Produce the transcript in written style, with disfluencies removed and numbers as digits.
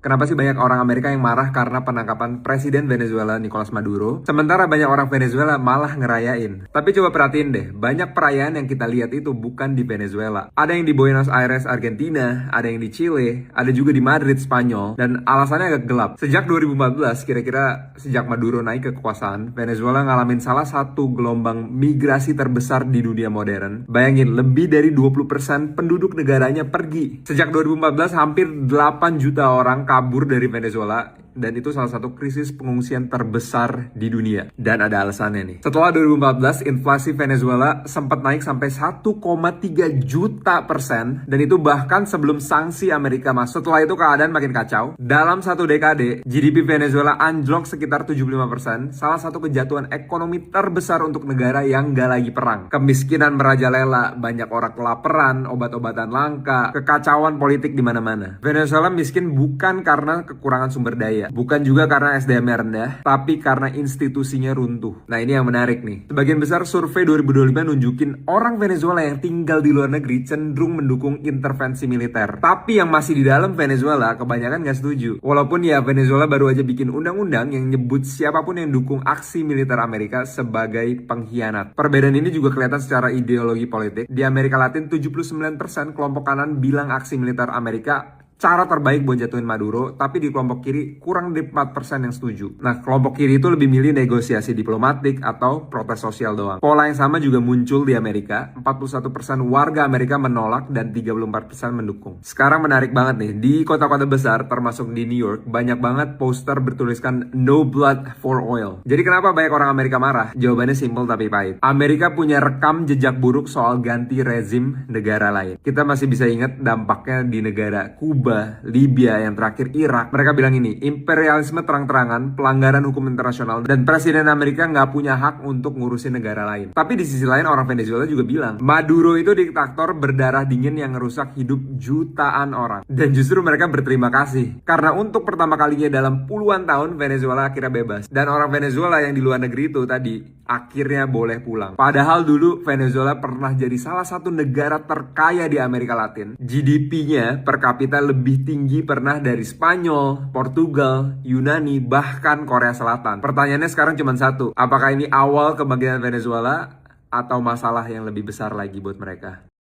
Kenapa sih banyak orang Amerika yang marah karena penangkapan Presiden Venezuela Nicolas Maduro, sementara banyak orang Venezuela malah ngerayain? Tapi coba perhatiin deh, banyak perayaan yang kita lihat itu bukan di Venezuela. Ada yang di Buenos Aires, Argentina, ada yang di Chile, ada juga di Madrid, Spanyol, dan alasannya agak gelap. Sejak 2014, kira-kira sejak Maduro naik ke kekuasaan, Venezuela ngalamin salah satu gelombang migrasi terbesar di dunia modern. Bayangin, lebih dari 20% penduduk negaranya pergi. Sejak 2014, hampir 8 juta orang kabur dari Venezuela, dan itu salah satu krisis pengungsian terbesar di dunia. Dan ada alasannya nih. Setelah 2014, inflasi Venezuela sempat naik sampai 1,3 juta %, dan itu bahkan sebelum sanksi Amerika masuk. Setelah itu keadaan makin kacau. Dalam satu dekade, GDP Venezuela anjlok sekitar 75%, salah satu kejatuhan ekonomi terbesar untuk negara yang gak lagi perang. Kemiskinan merajalela, banyak orang kelaparan, obat-obatan langka, kekacauan politik di mana-mana. Venezuela miskin bukan karena kekurangan sumber daya, bukan juga karena SDM-nya rendah, tapi karena institusinya runtuh. Nah, ini yang menarik nih. Sebagian besar survei 2025 nunjukin orang Venezuela yang tinggal di luar negeri cenderung mendukung intervensi militer. Tapi yang masih di dalam Venezuela kebanyakan nggak setuju. Walaupun ya Venezuela baru aja bikin undang-undang yang nyebut siapapun yang dukung aksi militer Amerika sebagai pengkhianat. Perbedaan ini juga kelihatan secara ideologi politik. Di Amerika Latin, 79% kelompok kanan bilang aksi militer Amerika cara terbaik buat jatuhin Maduro, tapi di kelompok kiri kurang dari 4% yang setuju. Nah, kelompok kiri itu lebih milih negosiasi diplomatik atau protes sosial doang. Pola yang sama juga muncul di Amerika, 41% warga Amerika menolak dan 34% mendukung. Sekarang menarik banget nih, di kota-kota besar termasuk di New York, banyak banget poster bertuliskan "No Blood for Oil". Jadi kenapa banyak orang Amerika marah? Jawabannya simpel tapi pahit. Amerika punya rekam jejak buruk soal ganti rezim negara lain. Kita masih bisa ingat dampaknya di negara Kuba, Libya, yang terakhir Irak. Mereka bilang ini, imperialisme terang-terangan, pelanggaran hukum internasional, dan Presiden Amerika nggak punya hak untuk ngurusin negara lain. Tapi di sisi lain orang Venezuela juga bilang, Maduro itu diktator berdarah dingin yang ngerusak hidup jutaan orang. Dan justru mereka berterima kasih, karena untuk pertama kalinya dalam puluhan tahun Venezuela akhirnya bebas. Dan orang Venezuela yang di luar negeri itu tadi akhirnya boleh pulang. Padahal dulu Venezuela pernah jadi salah satu negara terkaya di Amerika Latin. GDP-nya per kapita lebih tinggi pernah dari Spanyol, Portugal, Yunani, bahkan Korea Selatan. Pertanyaannya sekarang cuma satu, apakah ini awal kebangkitan Venezuela atau masalah yang lebih besar lagi buat mereka?